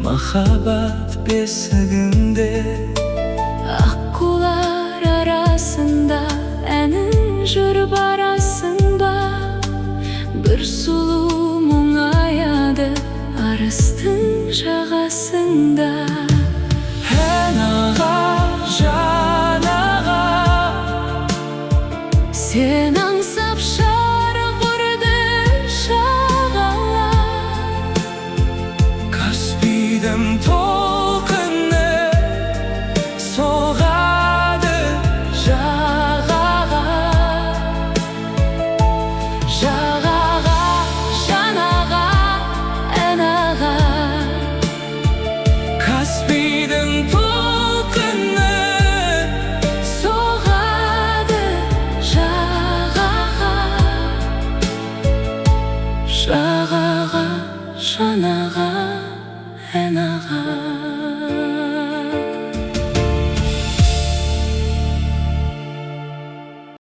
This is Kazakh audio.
Махаббат бесігінде Аққулар арасында әнің жүріп барасың ба? Бір сұлу мұңаяды арыстың жағасында. Ән аға, жан аға, Сен аңсап шарық үрді жағалар. Каспийдің толқыны соғады жағаға. Жағаға, жан аға, ән аға. Каспийдің толқыны Соғады жағаға. Жағаға, жан аға.